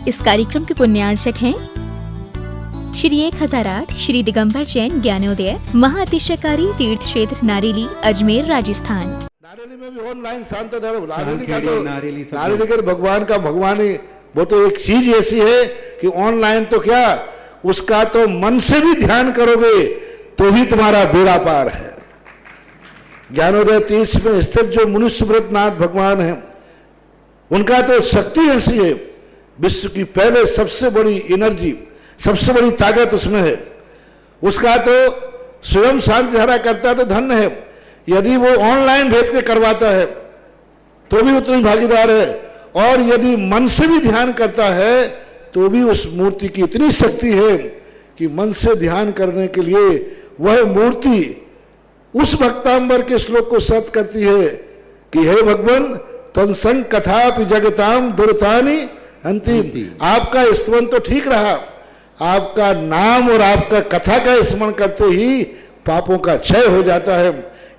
इस कार्यक्रम के पुण्यार्चक हैं श्री 1008 श्री दिगंबर जैन ज्ञानोदय महाअतिशयकारी तीर्थ क्षेत्र नारेली अजमेर राजस्थान। नारेली में भी ऑनलाइन शांत धर्म नारेली का भगवान का भगवान ही वो तो एक चीज ऐसी है कि ऑनलाइन तो क्या उसका तो मन से भी ध्यान करोगे तो भी तुम्हारा बेड़ा पार है। ज्ञानोदय तीर्थ में स्थित जो मुनि सुब्रतनाथ भगवान है उनका तो शक्ति ऐसी है, विश्व की पहले सबसे बड़ी एनर्जी सबसे बड़ी ताकत उसमें है। उसका तो स्वयं शांति धारा करता तो धन्य है, यदि वो ऑनलाइन भेज के करवाता है तो भी उतनी भागीदार है, और यदि मन से भी ध्यान करता है तो भी उस मूर्ति की इतनी शक्ति है कि मन से ध्यान करने के लिए वह मूर्ति उस भक्तांबर के श्लोक को सत्य करती है कि हे भगवान तत्संग कथापि जगताम दुर्तानि अंतिम। आपका स्मरण तो ठीक रहा, आपका नाम और आपका कथा का स्मरण करते ही पापों का क्षय हो जाता है।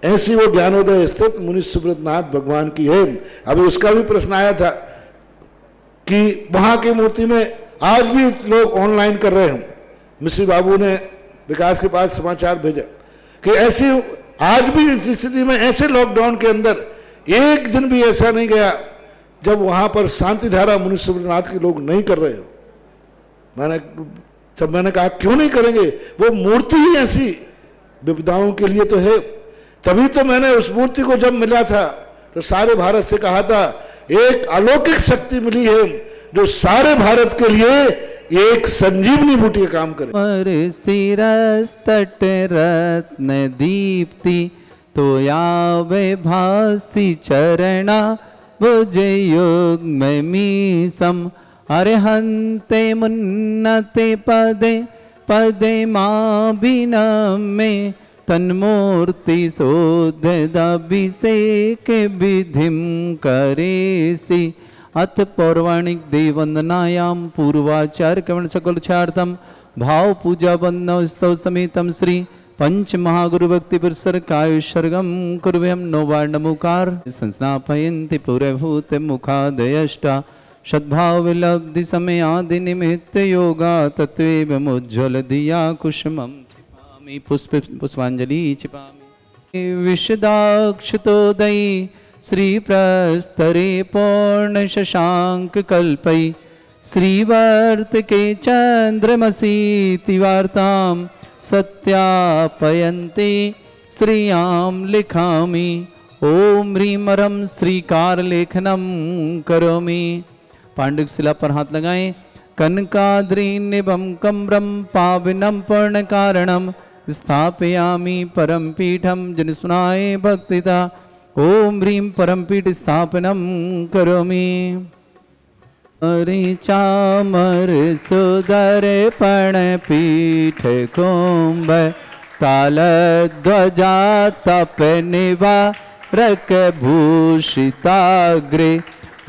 ऐसी वो ज्ञानोदय स्थित मुनि सुब्रतनाथ भगवान की है। अभी उसका भी प्रश्न आया था कि वहां की मूर्ति में आज भी लोग ऑनलाइन कर रहे हैं। मिश्री बाबू ने विकास के पास समाचार भेजा कि ऐसी आज भी इस स्थिति में ऐसे लॉकडाउन के अंदर एक दिन भी ऐसा नहीं गया जब वहां पर शांति धारा मुनि सुब्रतनाथ के लोग नहीं कर रहे हो। मैंने कहा क्यों नहीं करेंगे, वो मूर्ति ही ऐसी विपदाओं के लिए तो है। तभी तो मैंने उस मूर्ति को जब मिला था तो सारे भारत से कहा था एक अलौकिक शक्ति मिली है जो सारे भारत के लिए एक संजीवनी बूटी का काम करे। सिरस तट रत्न दीप्ति तो यावे भासी चरणा बुझे योग में मीसम अरहंते मुन्नते पदे पदे मां बिना में तन्मूर्ति शोधिसेक विधिम करेसि। अथ पौराणिक देववंदनायां पूर्वाचार्य कवण सकलचार्थम भाव पूजा वंदना स्तव समेतम श्री पंच महागुरु भक्ति पुरस्सर कायुषर्गम कुर्वयम नोवार नमुकार संस्नापयन्ति पुरभूत मुखादयष्टा सद्भाव विलब्धि समय आदि निमित्त योगा तत्वे मुज्ज्वल दिया कुसुमं छिपामि पुष्प पुष्पांजलि छिपामि। विशदाक्षतोदयी श्री प्रस्तरे पूर्ण शशांक कल्पै श्रीवर्त के चंद्रमसी तिवार्तां सत्यापयन्ते श्रियां लिखामि। ओम ह्रीं रं श्रीकार लेखनम करोमि। पांडुक शिला पर हाथ लगाएं। कनकाद्रि निभं कम्रं पावनं पूर्ण कारणं स्थापयामि परम पीठं जनस्मराय भक्तिता। ओम ह्रीं परमपीठ स्थापनं करोमि। अरे चामर सुदर पण पीठ कुंभ ताल ध्वजा तप निवारक भूषिताग्रे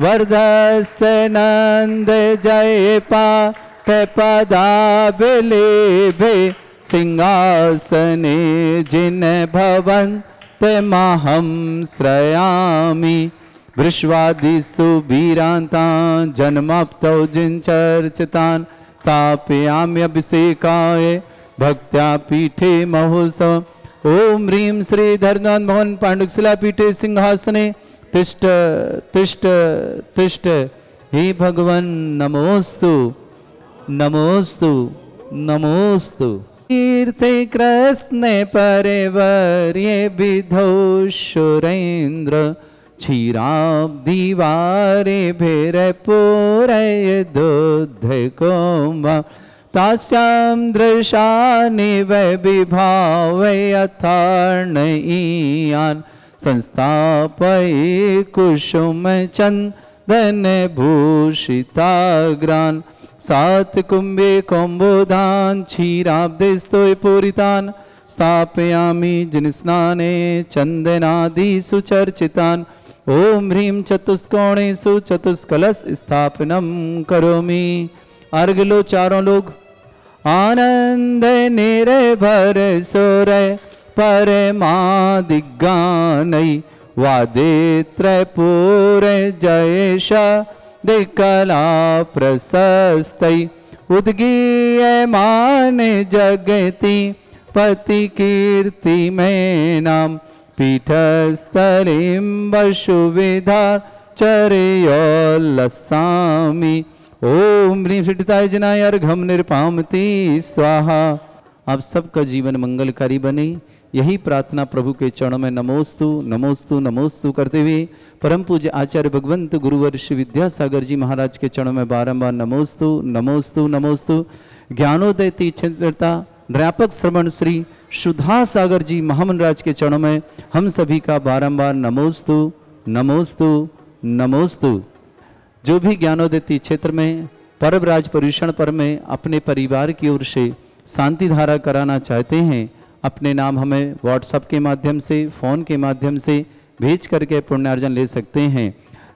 वर्धस्य नंद जय पदाभिलेभे सिंहासने जिन भवन्त महं श्रयामि। वृष्वादिषु वीरान्तान् जन्माप्तौ जिन चर्चितान् स्थापयामि अभिषेकाय भक्त्या पीठे महोत्सव। ओम ह्रीं श्री धर्मनाथ भवन पांडुकशिला पीठे सिंहासने तिष्ठ तिष्ठ तिष्ठ। हे भगवन नमोस्तु नमोस्तु नमोस्तु। तीर्थे कृष्ण परिवर्ये विधौ सुरेन्द्र क्षीराब्धिवारे भैरपूरय दुग्धकुम्भ तास्यां दृशानिव विभावय अथार्णयीयान् संस्थापये कुसुम चंदन भूषिताग्रान् सात कुंभे कुंभोधान क्षीराब्धिस्तोय पूरितान् स्थापयामि जिनस्नाने चंदनादि सुचर्चितान्। ओम ह्रीं चतुष्कोणेषु चतुष्कलश स्थापनम करोमि। अर्घ लो चारों लोग। आनंद निर्भर सुर परमादिगानै वादे त्रैपूर जयेश दिक्कला प्रशस्तै उद्गीयमाने जगति पति कीर्ति में नाम पीठस्थलिं वसुविधा चरयोल्लसामि। ओम ह्रीं श्रीताय जनाय अर्घम निरपामति स्वाहा। आप सबका जीवन मंगलकारी बने, यही प्रार्थना प्रभु के चरणों में नमोस्तु नमोस्तु नमोस्तु करते हुए परम पूज्य आचार्य भगवंत गुरुवर श्री विद्यासागर जी महाराज के चरणों में बारंबार नमोस्तु नमोस्तु नमोस्तु। ज्ञानोदय तीर्थता ड्रापक श्रवण श्री सुधा सागर जी महामनराज के चरणों में हम सभी का बारंबार नमोस्तु नमोस्तु नमोस्तु। जो भी ज्ञानोदय क्षेत्र में पर्व राज पर्यूषण पर्व में अपने परिवार की ओर से शांति धारा कराना चाहते हैं, अपने नाम हमें व्हाट्सएप के माध्यम से फ़ोन के माध्यम से भेज करके पुण्यार्जन ले सकते हैं।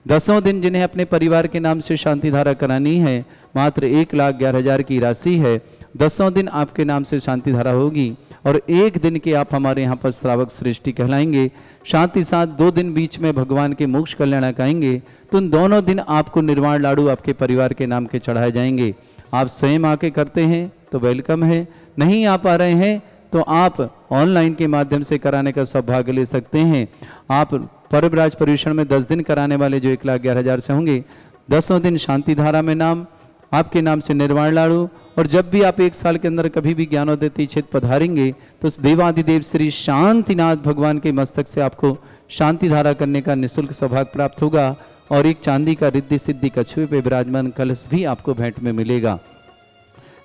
10 दिन जिन्हें अपने परिवार के नाम से शांति धारा करानी है, मात्र 1,11,000 की राशि है। 10 दिन आपके नाम से शांति धारा होगी और 1 दिन के आप हमारे यहाँ पर श्रावक श्रेष्ठी कहलाएंगे। साथ ही साथ 2 दिन बीच में भगवान के मोक्ष कल्याण आएंगे, तो उन दोनों दिन आपको निर्वाण लाडू आपके परिवार के नाम के चढ़ाए जाएंगे। आप स्वयं आके करते हैं तो वेलकम है, नहीं आ पा रहे हैं तो आप ऑनलाइन के माध्यम से कराने का सौभाग्य ले सकते हैं। आप पर्व राज पर्यूषण में 10 दिन कराने वाले जो 1,11,000 से होंगे, 10 दिन शांति धारा में नाम आपके नाम से निर्वाण लाडू। और जब भी आप 1 साल के अंदर कभी भी ज्ञानोदय क्षेत्र पधारेंगे तो देवाधिदेव श्री शांतिनाथ भगवान के मस्तक से आपको शांति धारा करने का निःशुल्क सौभाग्य प्राप्त होगा और एक चांदी का रिद्धि सिद्धि कछुए पे विराजमान कलश भी आपको भेंट में मिलेगा।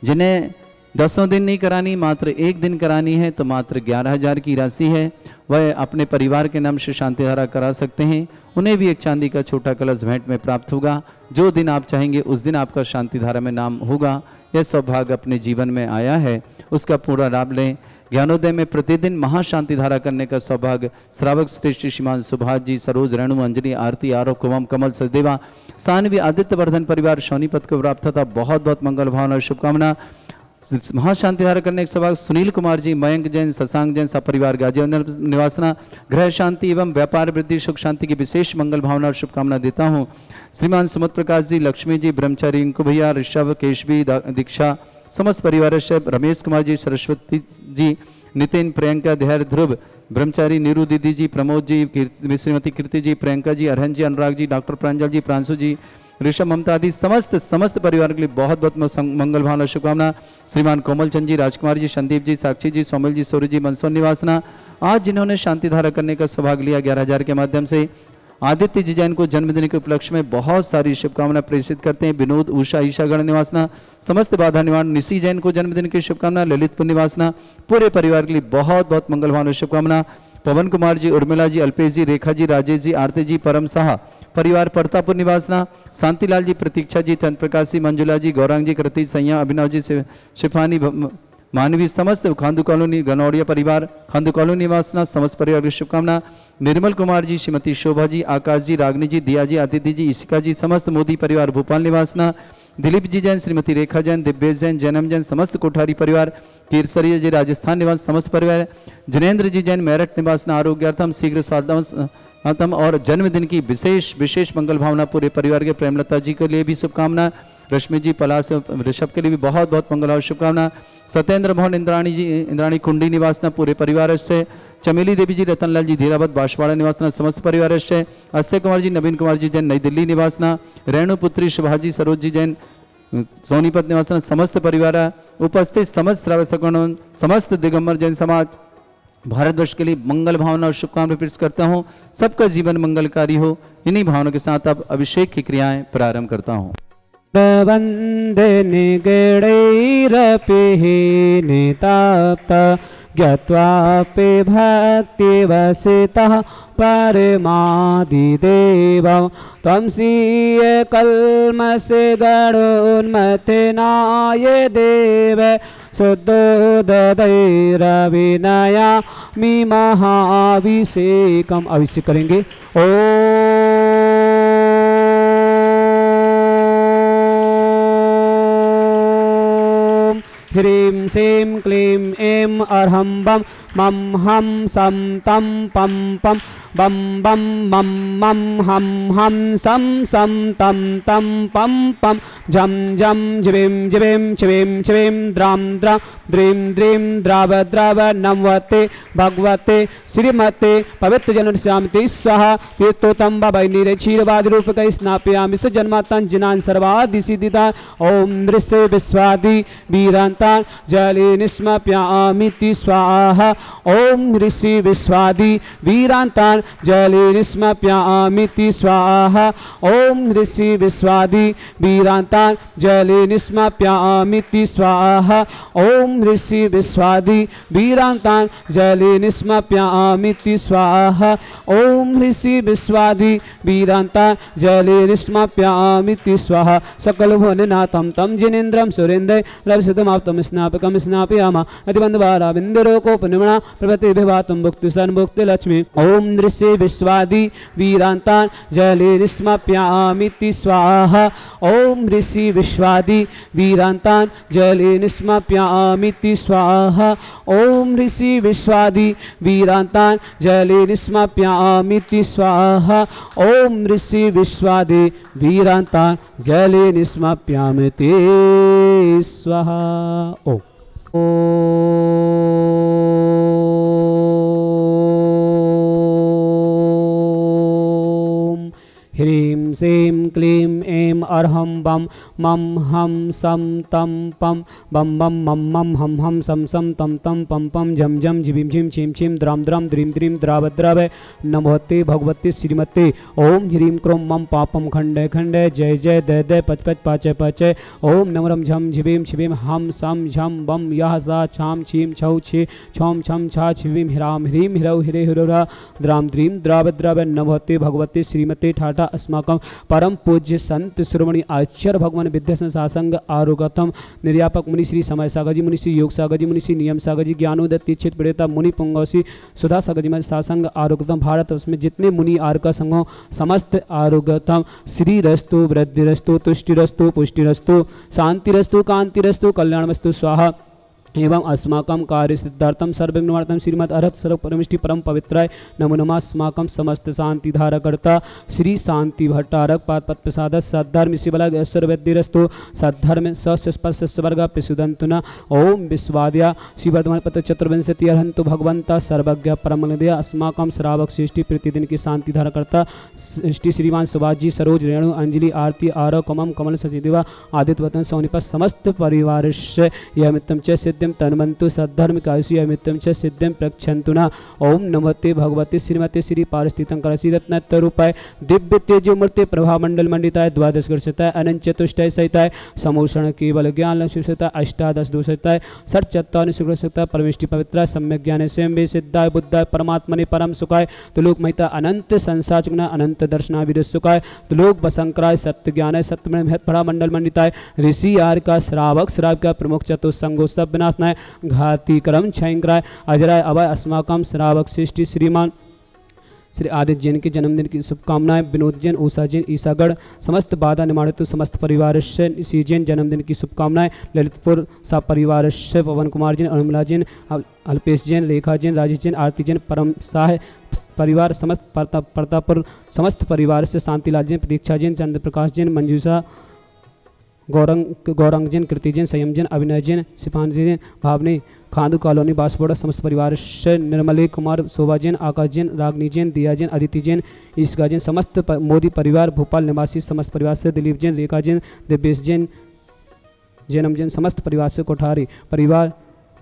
जिन्हें 10 दिन नहीं करानी, मात्र 1 दिन करानी है, तो मात्र 11,000 की राशि है, वह अपने परिवार के नाम से शांति धारा करा सकते हैं। उन्हें भी एक चांदी का छोटा कलश भेंट में प्राप्त होगा। जो दिन आप चाहेंगे उस दिन आपका शांति धारा में नाम होगा। यह सौभाग्य अपने जीवन में आया है, उसका पूरा लाभ लें। ज्ञानोदय में प्रतिदिन महाशांति धारा करने का सौभाग्य श्रावक श्रेष्ठ श्रीमान सुभाष जी, सरोज, रेणु, अंजलि, आरती, आरोप, कुमम, कमल, सचदेवा, सानवी, आदित्य वर्धन परिवार सोनीपत को प्राप्त था। बहुत बहुत मंगल भावना और शुभकामना। महाशांति धारा करने के सौभाग्य सुनील कुमार जी, मयंक जैन, शशांक जैन सपरिवार गाजीनगर निवासना। ग्रह शांति एवं व्यापार वृद्धि सुख शांति की विशेष मंगल भावना और शुभकामना देता हूँ। श्रीमान सुमत प्रकाश जी, लक्ष्मी जी, ब्रह्मचारी इंकु भैया, ऋषभ, केशवी, दीक्षा, समस्त परिवार से रमेश कुमार जी, सरस्वती जी, नितिन, प्रियंका, धैर्य, ध्रुव, ब्रह्मचारी, नीरू दीदी जी, प्रमोद जी, श्रीमती कीर्ति जी, प्रियंका जी, अरहन जी, अनुराग जी, डॉक्टर प्रांजल जी, प्रांशु जी, ऋषभ, ममता आदि समस्त परिवार के लिए बहुत बहुत मंगल भावना शुभकामना। श्रीमान कोमल चंद जी, राजकुमार जी, संदीप जी, साक्षी जी, सोमिल जी, सूर्य जी, मनसोन निवासना। आज जिन्होंने शांति धारा करने का सौभाग्य लिया 11,000 के माध्यम से, आदित्य जी जैन को जन्मदिन के उपलक्ष्य में बहुत सारी शुभकामना प्रेषित करते हैं। विनोद, उषा, ईशा गण निवासना, समस्त बाधा निवारण। निशी जैन को जन्मदिन की शुभकामना। ललितपुर निवासना, पूरे परिवार के लिए बहुत बहुत मंगल भावना शुभकामना। पवन कुमार जी, उर्मिला जी, अल्पेश जी, रेखा जी, राजेश जी, आरती जी, परम साहा परिवार परतापुर निवासना। शांतिलाल जी, प्रतीक्षा जी, चंद्र प्रकाश जी, मंजुला जी, गौरांग जी, कृति, सैया, अभिनव जी, शिफानी, मानवी, समस्त खांदू कॉलोनी गनौड़िया परिवार खांदू कॉलोनी निवासना, समस्त परिवार की शुभकामना। निर्मल कुमार जी, श्रीमती शोभा जी, आकाश जी, रागनी जी, दिया जी, आदित्य जी, ईशिका जी, समस्त मोदी परिवार भोपाल निवासना। दिलीप जी जैन, श्रीमती रेखा जैन, दिव्येश जैन, जैनम जैन, समस्त कोठारी परिवार। कीरसरिया जी, राजस्थान निवास समस्त परिवार। जिनेन्द्र जी जैन, मेरठ निवासना। आरोग्यार्थम शीघ्र स्वास्थ्यम और जन्मदिन की विशेष मंगल भावना पूरे परिवार के। प्रेमलता जी के लिए भी शुभकामना। रश्मि जी, पलाश, ऋषभ के लिए भी बहुत बहुत मंगल और शुभकामना। सत्येंद्र मोहन, इंद्राणी जी, इंद्राणी कुंडी निवासना पूरे परिवार से। चमेली देवी जी, रतनलाल जी, धीरावत बांसवाड़ा निवासना समस्त परिवार से। अक्षय कुमार जी, नवीन कुमार जी जैन, नई दिल्ली निवासना। रेणु पुत्री शुभाजी, सरोज जी जैन, सोनीपत निवासना समस्त परिवार। उपस्थित समस्त श्रावक समस्त दिगंबर जैन समाज भारतवर्ष के लिए मंगल भावना और शुभकामना पेश करता हूँ। सबका जीवन मंगलकारी हो। इन्हीं भावनाओं के साथ अब अभिषेक की क्रियाएं प्रारंभ करता हूँ। वन्दे निगडैरपि निताप्त ज्ञात्वापि भक्तिवसितः परमादिदेवं त्वं श्रीयकल्मषे गणोन्मथनाय देव शुद्धोदयैरविनयामि महाभिषेकम्। अभिषेक करेंगे। ह्रीं श्रीं क्लीं ऐं अर्हं बं मं हं सं तं पं पं बम बम मम मम हम हम सम सम तम तम पम पम झम झम झिविम झिविम छिविम छिविम द्राम द्राम द्रीम द्रीम द्राव द्राव नमवते भगवते श्रीमते पवित्र जन श्यामते स्वाहा तीर्थोतम बाबै नीरे क्षीरवादि रूपक स्नापयामि स जन्मातां जिनान् सर्वादि सिद्धिदा ओम दृश्य विश्वादि वीरांतान् जले निस्मप्यामि स्वाहा ओम ऋषि विश्वादि वीरांतान् जले निस्मप्यामि स्वाहा ओम ऋषि विश्वादि वीरांतान् जले निस्मप्यामि स्वाहा ओम ऋषि विश्वादि वीरांतान् जले निस्मप्यामि स्वाहा ओम ऋषि विश्वादि वीरांतान् जले निस्मप्यामि स्वाहा सकल भुवननाथं तं जिनेन्द्रं सुरेन्द्र लभसितमाप्तं स्नापकं स्नापयामा अतिबन्धवारा बिन्दुरोकोपनिमणा प्रभृति विभातं भुक्ति सन्मुक्ति लक्ष्मी ओम दृश्य विश्वादि वीरांतान् जले निस्मप्यामि स्वाहा ओम ऋषि विश्वादि वीरांतान् जले निस्मप्यामि स्वाहा ओम ऋषि विश्वादि वीरांतान् जले निस्मप्यामि स्वाहा ओम ऋषि विश्वादि वीरांतान् जले निस्मप्यामि स्वाहा ओम ह्रीं श्रीं क्लीं ऐं अर्हं बम मम हम सम तम पम बम बम मम मम हम हम सम सम तम तम पम पम झम झम झिविम झिम छिम छिम द्राम द्राम द्रीम द्रीम द्राव द्राव नमोते भगवते श्रीमते ओम ह्रीं क्रोम मम पापम खंडे खंडे जय जय दय दय पच पच पाचय पाचय ओम नमरम झम झिविम छिविम हम सम झम बम यह सा छाम छीम छौ छे छौम छम छा छिविम ह्राम ह्रीं ह्रौ हिरे हिरोरा द्राम द्रीम द्राव द्राव नमोते भगवते श्रीमते ठाठा अस्माकं परम पूज्य संत शिरोमणि आचार्य भगवान विद्यासन सासंग आरोगतम निर्यापक मुनि श्री समय सागर जी मुनि श्री योग सागर जी मुनि श्री नियम सागर जी ज्ञानोदय तीक्षित प्रेता मुनि पुंगौसी सुधा सागर जी सासंग आरोगतम भारत उसमें जितने मुनि आर्क संघों समस्त आरोगतम श्री रस्तु वृद्धि रस्तु तुष्टि रस्तु पुष्टि रस्तु शांति रस्तु कांति रस्तु कल्याणमस्तु स्वाहा एवं अस्माकं कार्य सिद्धार्थम सर्वज्ञार्थम श्रीमद अर्हत सर्व परमिष्टि परम पवित्राय नमो नमः अस्माकं समस्त शांति धारकर्ता श्री शांति भट्टारक पाद पद प्रसाद सद्धर्म शिवला सर्वद्धिरस्तु सद्धर्म सस्पर्शवर्ग प्रसुदंतुना ओम विश्वाद्या श्रीवर्धमान पत्र चतुर्विंशति अर्हंतु भगवंता सर्वज्ञ परमनिधया अस्माकं श्रावक श्रेष्ठी प्रतिदिन की शांति धारकर्ता श्री श्रीमान सुभाष जी सरोज रेणु अंजलि आरती आरव कमम कमल सचिदेवा आदित्य वतन सोनिपत समस्त परिवार यमित्तम च सिद्धिं तन्वन्तु सद्धर्म कायसु यमित्तम च सिद्धिं प्रक्षन्तुना ओम नमस्ते भगवते श्रीमते श्री पारस्थितं कलसी रत्नत्वरूपाय दिव्य तेजोमूर्ति प्रभामंडल मंडिताय द्वादश वर्षताय अनंत चतुष्टय सहिताय समोषण केवल ज्ञान लक्ष्यता अष्टादश दोषताय षट्चत्वारि शुक्रसता परमेष्टि पवित्र सम्यक ज्ञान स्वयं वे सिद्धाय बुद्धाय परमात्मने परम सुखाय तुलोक महिता अनंत संसाचना अनंत दर्शना विद सुखाय तुलोक बसंकराय सत्य ज्ञानाय सत्यमय महत बड़ा मंडल मंडिताय ऋषि आर का श्रावक श्राव का प्रमुख चतुस्संगो सब विनाशनाय घाती क्रम छयंकराय अजराय अभय अस्माकं श्रावक श्रेष्ठी श्रीमान श्री आदित्य जैन के जन्मदिन की शुभकामनाएं विनोद जैन उषा जैन ईसागढ़ समस्त बाधा निमाणित समस्त परिवार से सी जैन जन्मदिन की शुभकामनाएं ललितपुर सब परिवार से पवन कुमार जैन अनुमला जैन अल्पेश जैन रेखा जैन राजेश जैन आरती जैन परम साह परिवार समस्त प्रतापुर समस्त परिवार से शांतिलाल जैन प्रतीक्षा जैन चंद्र प्रकाश जैन मंजूषा गौरंग जैन कृति जैन संयम जैन अभिनय जैन सिपान जैन भावनी खांदू कॉलोनी बांसवाड़ा समस्त परिवार से निर्मले कुमार शोभा जैन आकाश जैन रागनी जैन दिया जैन अदिति जैन ईशगा जैन समस्त मोदी परिवार भोपाल निवासी समस्त परिवार से दिलीप जैन रेखा जैन दिव्येश जैन जैनम जैन समस्त परिवार से कोठारी परिवार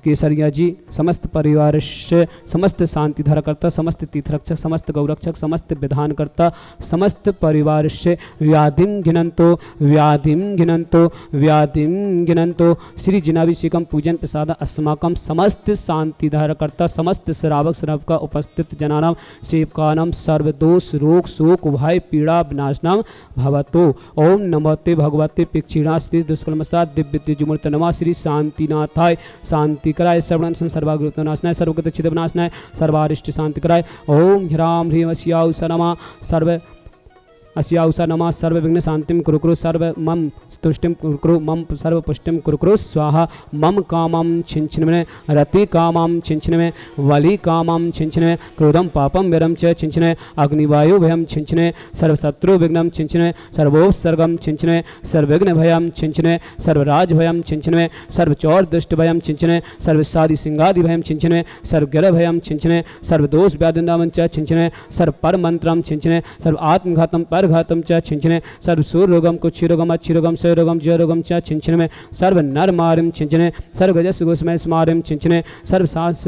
केसरिया जी समस्त परिवार से समस्त शांति धारकर्ता समस्त तीर्थरक्षक समस्त गौरक्षक समस्त विधानकर्ता समस्त परिवार से व्याधिम गिनंतो श्री जिनाभिषेकम पूजन प्रसाद अस्माकं समस्त शांति धारकर्ता समस्त श्रावक श्राव का उपस्थित जनानाम सेवकानाम सर्वदोष रोग शोक भय पीड़ा विनाशनाम भवतो ओम नमोते भगवते पिक्षीणा श्री दुष्कर्मसाद दिव्य तेजमूर्त नमः श्री शांतिनाथाय शांति कराय सर्वण सर्वागृत नाशनाय सर्वगत छिद विनाशनाय सर्वारिष्ट शांति कराय ओम ह्राम ह्रीम अस्याउसा नमः सर्व अस्याउसा नमः सर्व विघ्न शांतिम कुरु कुरु सर्व मम तुष्टिम कुरुकुरु मम सर्व पुष्टिम कुरुकुरु स्वाहा मम कामम छिंछनमे रति कामम छिंछनमे वली कामम छिंछनमे क्रोधम पापम विरम च छिंछने अग्निवायु भयम छिंछने सर्वशत्रु विघ्नम छिंछने सर्वोपसर्गम छिंछने सर्वविघ्न भयम छिंछने सर्वराज भयम छिंछने सर्वचौर दुष्ट भयम छिंछने सर्वसादि सिंगादि भयम छिंछने सर्वग्रह भयम छिंछने सर्वदोष व्याधिनामं च छिंछने सर्वपर मंत्रम छिंछने सर्व आत्मघातम परघातम च छिंछने सर्वसूर रोगम कुक्षिरोगम अच्छिरोगम स्वरोगम जयरोगम च छिंछने में सर्व नर मारिम छिंछने सर्वगजस गोस्मय स्मारिम छिंछने सर्वसास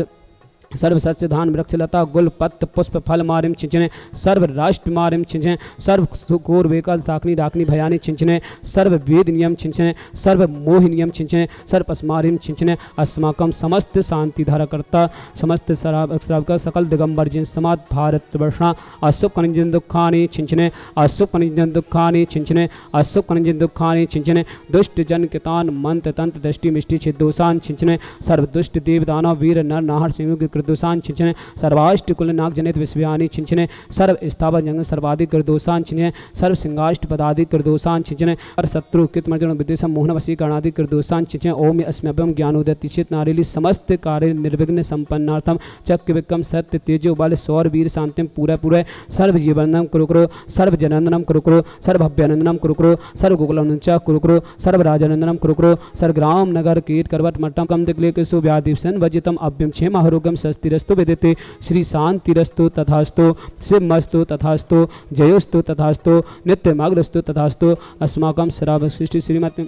सर्व सस्य धान वृक्ष लता गुल पत्र पुष्प फल मारिम छिंचने सर्व राष्ट्र मारिम छिंचने सर्व सुकोर वेकल साकनी डाकनी भयानी छिंचने सर्व वेद नियम छिंचने सर्व मोह नियम छिंचने सर्व पस्मारिम छिंचने अस्माकम समस्त शांति धारा करता समस्त श्रावक सकल दिगंबर जिन समाज भारत वर्षा अशुभ कनिजन दुखानी छिंचने अशुभ कनिजन दुखानी छिंचने अशुभ कनिजन दुखानी छिंचने दुष्ट जन कितान मंत्र तंत्र दृष्टि मिष्टि छिदोषान छिंचने सर्व दुष्ट देव दानव वीर नर नाहर सिंह कृदोषान छिंचने सर्वाष्ट कुल नाग जनित विश्वयानी छिंचने सर्व स्थावर जंग सर्वाधिक कृदोषान छिंचने सर्व सिंगाष्ट पदाधिक कृदोषान छिंचने हर शत्रु कृतमर्जन विदेशम मोहन वशीकरणादि कृदोषान छिंचने ओम अस्म्यभ्यम ज्ञानोदयतिचित नारीली समस्त कार्य निर्विघ्न संपन्नार्थम चक्र विक्रम सत्य तेजो बल सौर वीर शांतिम पूरा पूरे सर्व जीवनम कुरुकुरु सर्व जनंदनम कुरुकुरु सर्व अभ्यनंदनम कुरुकुरु सर्व गोकुलम च कुरुकुरु सर्व राजनंदनम कुरुकुरु सर्व ग्राम नगर कीट करवट मट्टम कम दिक्लेकेशु व्याधिसन वजितम अभ्यम क्षेम आरोग्यम स्थिरस्तु विदिते श्री शांतिरस्तु तथास्तु शिवमस्तु तथास्तु जयोस्तु तथास्तु नित्यमाग्रस्तु तथास्तु अस्माकं श्रावशिष्टि श्रीमती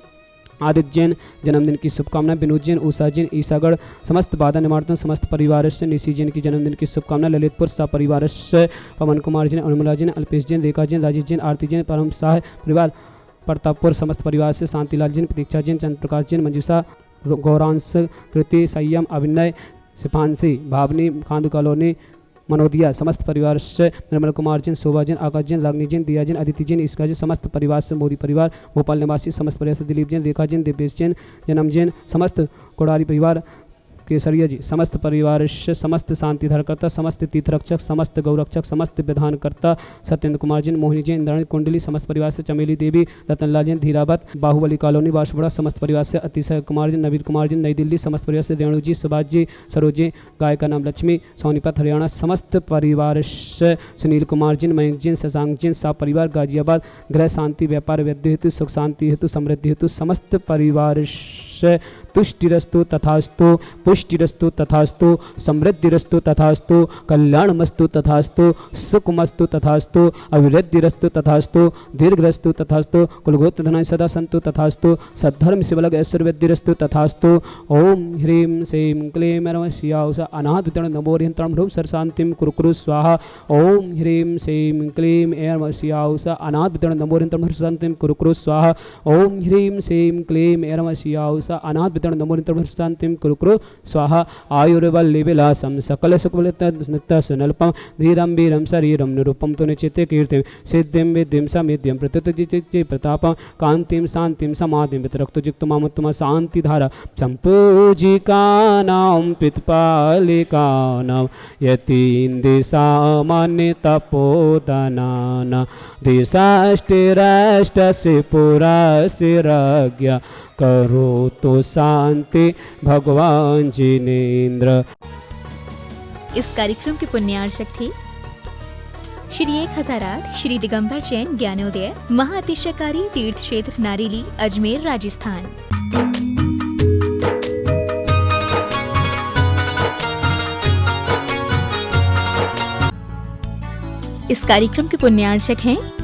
आदित्य जैन जन्मदिन की शुभकामना विनोद जैन उषा जैन ईसागढ़ समस्त बाधा निवार्तन समस्त परिवार से निशी जैन की जन्मदिन की शुभकामना ललितपुर सा परिवार से पवन कुमार जैन अनुमला जैन अल्पेश जैन रेखा जैन राजेश जैन आरती जैन परम शाह परिवार प्रतापपुर समस्त परिवार से शांतिलाल जैन प्रतीक्षा जैन चंद्र प्रकाश जैन मंजूषा गौरांश कृति संयम अभिनय सिफांसी भावनी खांद कॉलोनी मनोदिया समस्त परिवार से निर्मल कुमार जैन शोभा जैन आकाश जैन रागनी जैन दिया जैन अदिति जैन इसका जैन समस्त परिवार से मोदी परिवार भोपाल निवासी समस्त परिवार से दिलीप जैन रेखा जैन दिव्येश जैन जन्म जैन समस्त कोड़ारी परिवार केसरिया जी समस्त परिवार से समस्त शांति धरकर्ता समस्त तीर्थरक्षक समस्त गौरक्षक समस्त विधानकर्ता सत्येंद्र कुमार जैन मोहिनी जैन इंद्राणी कुंडली समस्त परिवार से चमेली देवी रतनलाल जैन धीरावत बाहुबली कॉलोनी बांसवाड़ा समस्त परिवार से अतिशय कुमार जैन नवीन कुमार जैन नई दिल्ली समस्त परिवार से रेणु जी सुभाष जी सरोज जी गाय का नाम लक्ष्मी सोनीपत हरियाणा समस्त परिवार से सुनील कुमार जैन मयंक जैन शशांक जैन सा परिवार गाजियाबाद गृह शांति व्यापार वैद्य हेतु सुख शांति हेतु समृद्धि हेतु समस्त परिवार से तुष्टिरस्तु तथास्तु पुष्टिरस्तु तथास्तु समृद्धिरस्तु तथास्तु कल्याणमस्तु तथास्तु सुखमस्तु तथास्तु अभिवृद्धिरस्तु तथास्तु दीर्घरस्तु तथास्तु कुलगोत्र धनाय सदा संतु तथास्तु सद्धर्म शिवलग ऐश्वर्यवृद्धिरस्तु तथास्तु ओम ह्रीं श्रीं क्लीं नमः शिवाय अनादितण नमोरिहंतम ह्रूम सरशांतिम कुरुकुरु स्वाहा ओम ह्रीं श्रीं क्लीं नमः शिवाय अनादितण नमोरिहंतम सरशांतिम कुरुकुरु स्वाहा ओम ह्रीं श्रीं क्लीं नमः शिवाय अनाद नमोनितम शांतिम कुरुकुरु स्वाहा आयुर्वल्ली विलासम सकल सुखलित सुनल्पम धीरम वीरम शरीरम निरूपम तो निचिते कीर्तिम सिद्धिम विद्धिम समिध्यम प्रत्युत प्रतापम कांतिम शांतिम समाधिम वितरक्तुजिक्त मामुत्तम शांति धारा संपूजिकानां पितपालिकानां यतीन्द्र सामान्य तपोदनाना दिशाष्टिराष्टस्य पुरासिराज्ञा करो तो शांति भगवान जिनेन्द्र। इस कार्यक्रम के पुण्यार्चक थे श्री 1008 श्री दिगंबर जैन ज्ञानोदय महाअतिशयकारी तीर्थ क्षेत्र नारेली अजमेर राजस्थान। इस कार्यक्रम के पुण्यार्चक हैं